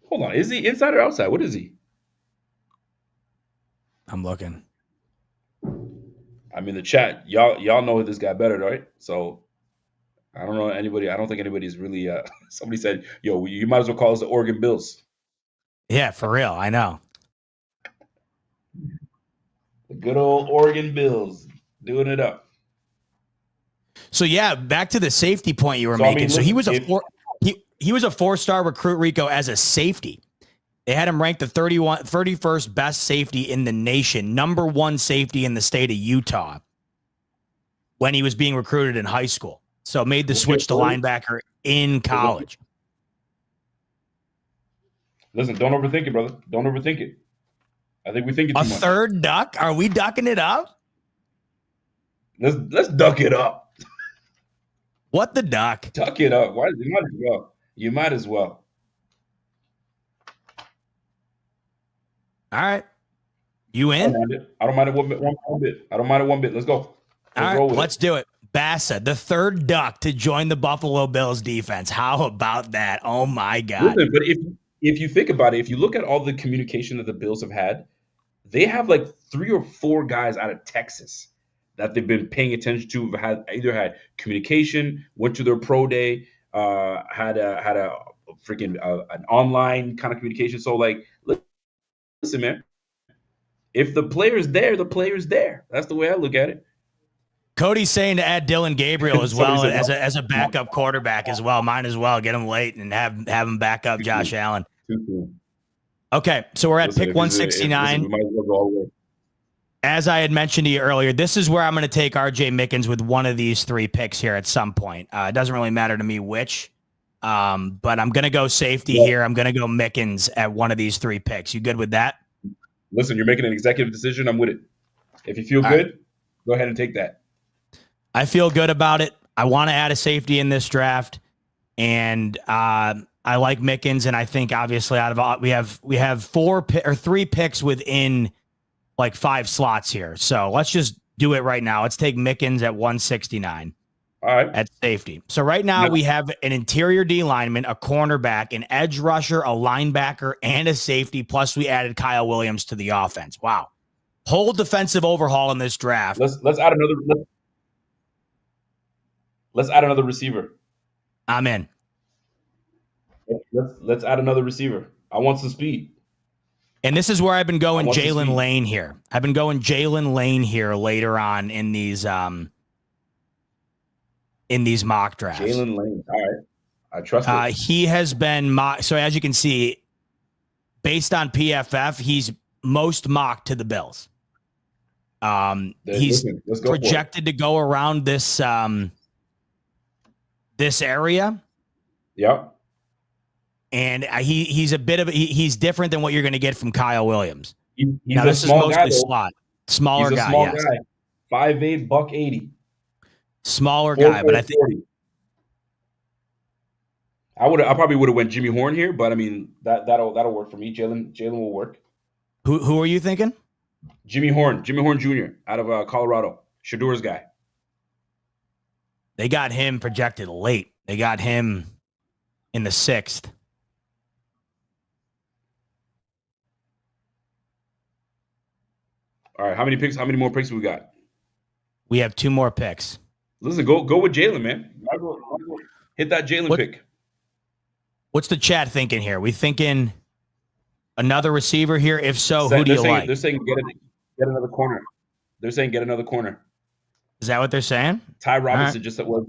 Hold on. Is he inside or outside? What is he? I'm looking. I mean, the chat, y'all know this guy better, right? So I don't know anybody. I don't think anybody's really. Somebody said, "Yo, you might as well call us the Oregon Bills." Yeah, for real. I know. The good old Oregon Bills doing it up. So yeah, back to the safety point you were making. Listen, so he was he was a 4-star recruit, Rico, as a safety. They had him ranked the 31st best safety in the nation, number 1 safety in the state of Utah when he was being recruited in high school. So made the switch to linebacker in college. Listen, don't overthink it, brother. Don't overthink it. I think we think it's a third duck. Are we ducking it up? Let's duck it up. What the duck? Duck it up. Why? You might as well. You might as well. All right. You in? I don't mind it one bit. I don't mind it one bit. Let's go. Let's do it. Bassa, the third duck to join the Buffalo Bills defense. How about that? Oh my God. Listen, but if you think about it, if you look at all the communication that the Bills have had, they have like 3 or 4 guys out of Texas that they've been paying attention to. Either had communication, went to their pro day, had a freaking an online kind of communication. So like, listen, man, if the player's there, the player's there. That's the way I look at it. Cody's saying to add Dylan Gabriel as well as a backup quarterback as well. Might as well get him late and have him back up Josh Allen. Okay, so we're at pick 169. As I had mentioned to you earlier, this is where I'm going to take RJ Mickens with one of these 3 picks here at some point. It doesn't really matter to me which, but I'm going to go safety here. I'm going to go Mickens at one of these 3 picks. You good with that? Listen, you're making an executive decision. I'm with it. If you feel good, go ahead and take that. I feel good about it. I want to add a safety in this draft, and I like Mickens. And I think obviously out of all, we have 3 picks within like 5 slots here. So let's just do it right now. Let's take Mickens at 169. All All right. at safety. So right now No. we have an interior D lineman, a cornerback, an edge rusher, a linebacker, and a safety. Plus we added Kyle Williams to the offense. Wow. Whole defensive overhaul in this draft. Let's add another. Let's add another receiver. I'm in. Let's add another receiver. I want some speed. And this is where I've been going I want the Jalen speed. Lane here. I've been going Jalen Lane here later on in these mock drafts. Jalen Lane. All right. I trust it. He has been mocked. So as you can see, based on PFF, he's most mocked to the Bills. He's Let's go projected to go around this this area. Yep. And he's a bit of he's different than what you're going to get from Kyle Williams. He's Now a this is small guy, mostly though. slot, smaller He's a guy, small yes. guy. 5'8", buck 80. Smaller guy, but I think 40. I probably would have went Jimmy Horn here, but I mean that'll work for me. Jalen will work. Who are you thinking? Jimmy Horn Jr. out of Colorado, Shadur's guy. They got him projected late. They got him in the 6th. All right, how many picks? How many more picks we got? We have 2 more picks. Listen, go with Jalen, man. Hit that Jalen pick. What's the chat thinking here? We thinking another receiver here? If so, who do you like? They're saying get another corner. They're saying get another corner. Is that what they're saying? Ty Robinson just was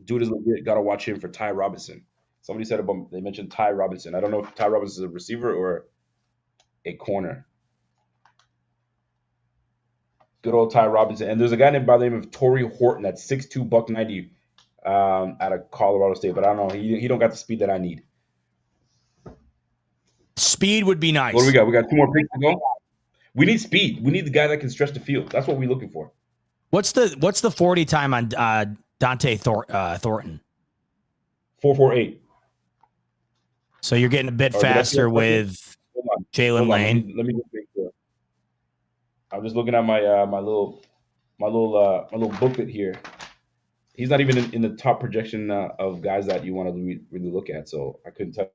dude is legit. Got to watch him for Ty Robinson. Somebody said about they mentioned Ty Robinson. I don't know if Ty Robinson is a receiver or a corner. Good old Ty Robinson. And there's a guy named by the name of Torrey Horton that's 6'2", buck 90 out of Colorado State. But I don't know. He don't got the speed that I need. Speed would be nice. What do we got? We got 2 more picks to go. We need speed. We need the guy that can stretch the field. That's what we're looking for. What's the 40 time on Dante Thornton? 4.48. So you're getting a bit faster with Jalen Lane. Let me just make sure. I'm just looking at my my little booklet here. He's not even in the top projection of guys that you want to really look at. So I couldn't tell.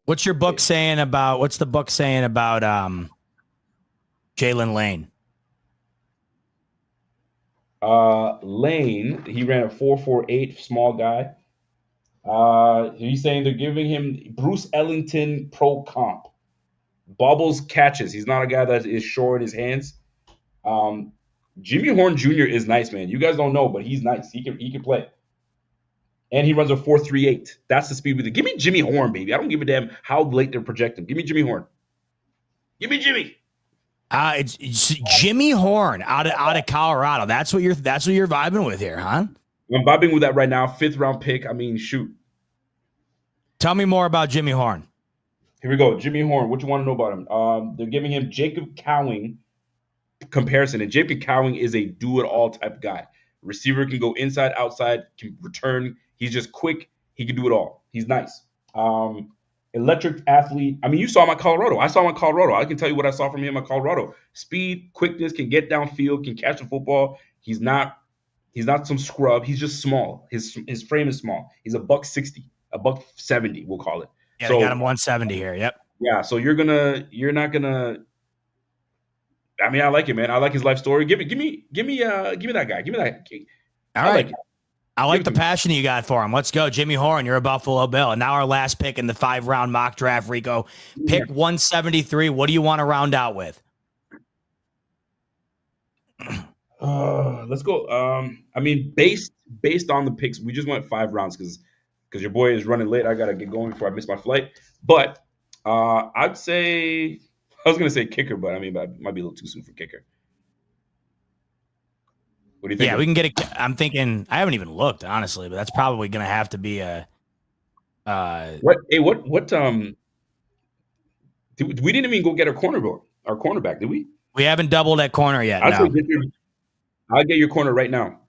What's your book saying about? What's the book saying about Jalen Lane? Lane, he ran a 4.48, small guy. He's saying they're giving him Bruce Ellington pro comp. Bobbles catches. He's not a guy that is short in his hands. Jimmy Horn Jr. is nice, man. You guys don't know, but he's nice. He can play. And he runs a 4.38. That's the speed with it. Give me Jimmy Horn, baby. I don't give a damn how late they're projecting. Give me Jimmy Horn. Give me Jimmy. It's Jimmy Horn out of Colorado. That's what you're vibing with here, huh? I'm vibing with that right now. 5th round pick. I mean, shoot. Tell me more about Jimmy Horn. Here we go. Jimmy Horn. What you want to know about him? They're giving him Jacob Cowing comparison, and Jacob Cowing is a do-it-all type guy. Receiver can go inside, outside, can return. He's just quick. He can do it all. He's nice. Electric athlete. I mean, you saw him at Colorado. I saw him at Colorado. I can tell you what I saw from him at Colorado. Speed, quickness, can get downfield, can catch the football. He's not some scrub. He's just small. His frame is small. He's a buck 60, a buck 70, we'll call it. Yeah, so, they got him 170 here. Yep. Yeah, so you're not gonna. I mean, I like it, man. I like his life story. Give me that guy. Give me that. All right. I like the passion you got for him. Let's go. Jimmy Horn, you're a Buffalo Bill. And now our last pick in the 5-round mock draft, Rico. Pick 173. What do you want to round out with? Let's go. I mean, based on the picks, we just went 5 rounds because your boy is running late. I got to get going before I miss my flight. But I'd say – I was going to say kicker, but I mean, it might be a little too soon for kicker. What do you think? Yeah, we can get a. I'm thinking. I haven't even looked, honestly, but that's probably going to have to be a. What? Hey, what? We didn't even go get our cornerback, did we? We haven't doubled that corner yet. No. I'll get your corner right now.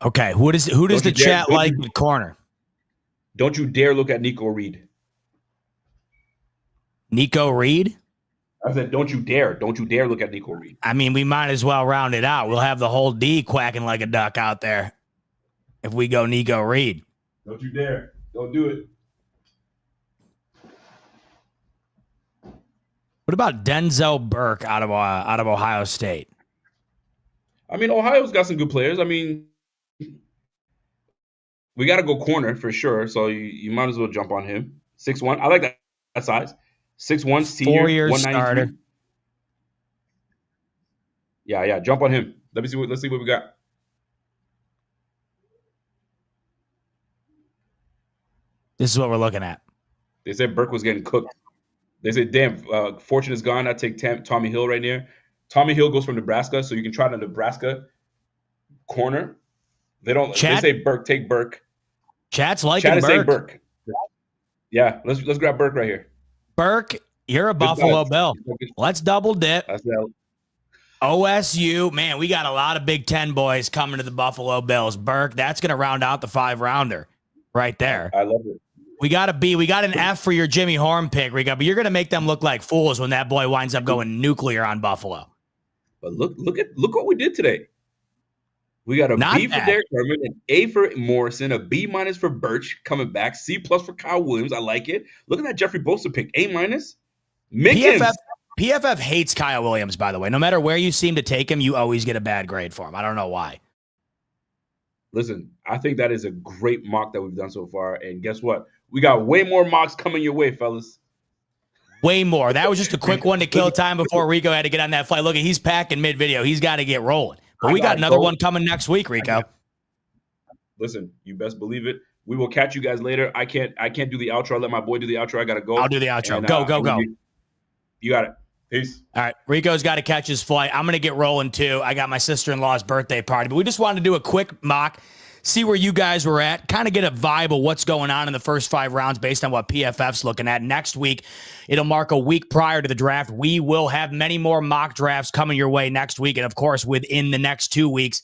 Okay, who does the chat like with corner? Don't you dare look at Nico Reed. Nico Reed? I said, don't you dare look at Nico Reed. I mean, we might as well round it out. We'll have the whole D quacking like a duck out there if we go Nico Reed. Don't you dare. Don't do it. What about Denzel Burke out of Ohio State? I mean, Ohio's got some good players. I mean, we got to go corner for sure. So you might as well jump on him. 6'1". I like that size. 6'1", senior, 4-year 193. starter. Yeah. Jump on him. Let's see what we got. This is what we're looking at. They said Burke was getting cooked. They said, damn, Fortune is gone. I take Tommy Hill right there. Tommy Hill goes from Nebraska, so you can try the Nebraska corner. They say Burke, take Burke. Chat's liking Chat is saying Burke. Burke. Yeah, let's grab Burke right here. Burke, you're a Buffalo Bill. Let's double dip. That's that. OSU, man, we got a lot of Big Ten boys coming to the Buffalo Bills. Burke, that's going to round out the 5-rounder right there. I love it. We got an F for your Jimmy Horn pick, Rico, but you're going to make them look like fools when that boy winds up going nuclear on Buffalo. But look what we did today. We got a Not B for bad. Derek Herman, an A for Morrison, a B- for Birch coming back, C+ for Kyle Williams. I like it. Look at that Jeffrey Bosa pick, A-. Mickens. PFF hates Kyle Williams, by the way. No matter where you seem to take him, you always get a bad grade for him. I don't know why. Listen, I think that is a great mock that we've done so far. And guess what? We got way more mocks coming your way, fellas. Way more. That was just a quick one to kill time before Rico had to get on that flight. Look, he's packing mid-video. He's got to get rolling. But we got another one coming next week, Rico. Listen, you best believe it. We will catch you guys later. I can't do the outro. I'll let my boy do the outro. I got to go. I'll do the outro. And, go. You got it. Peace. All right. Rico's got to catch his flight. I'm going to get rolling, too. I got my sister-in-law's birthday party. But we just wanted to do a quick mock, see where you guys were at, kind of get a vibe of what's going on in the first 5 rounds based on what PFF's looking at. Next week, it'll mark a week prior to the draft. We will have many more mock drafts coming your way next week. And, of course, within the next 2 weeks,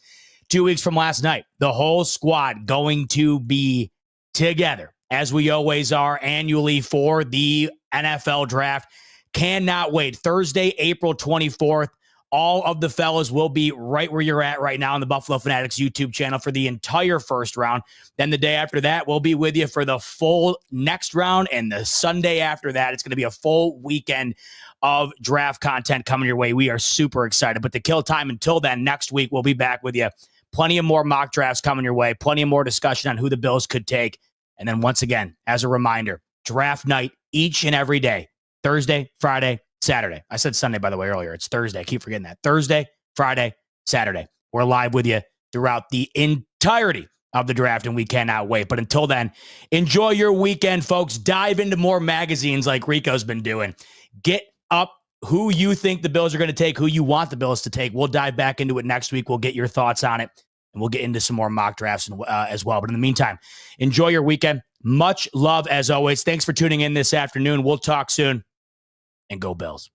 2 weeks from last night, the whole squad going to be together, as we always are annually for the NFL draft. Cannot wait. Thursday, April 24th. All of the fellas will be right where you're at right now on the Buffalo Fanatics YouTube channel for the entire first round. Then the day after that, we'll be with you for the full next round. And the Sunday after that, it's going to be a full weekend of draft content coming your way. We are super excited. But to kill time until then, next week, we'll be back with you. Plenty of more mock drafts coming your way. Plenty of more discussion on who the Bills could take. And then once again, as a reminder, draft night each and every day. Thursday, Friday, Saturday. I said Sunday, by the way, earlier. It's Thursday. I keep forgetting that. Thursday, Friday, Saturday. We're live with you throughout the entirety of the draft, and we cannot wait. But until then, enjoy your weekend, folks. Dive into more magazines like Rico's been doing. Get up who you think the Bills are going to take, who you want the Bills to take. We'll dive back into it next week. We'll get your thoughts on it, and we'll get into some more mock drafts as well. But in the meantime, enjoy your weekend. Much love, as always. Thanks for tuning in this afternoon. We'll talk soon. And go Bills.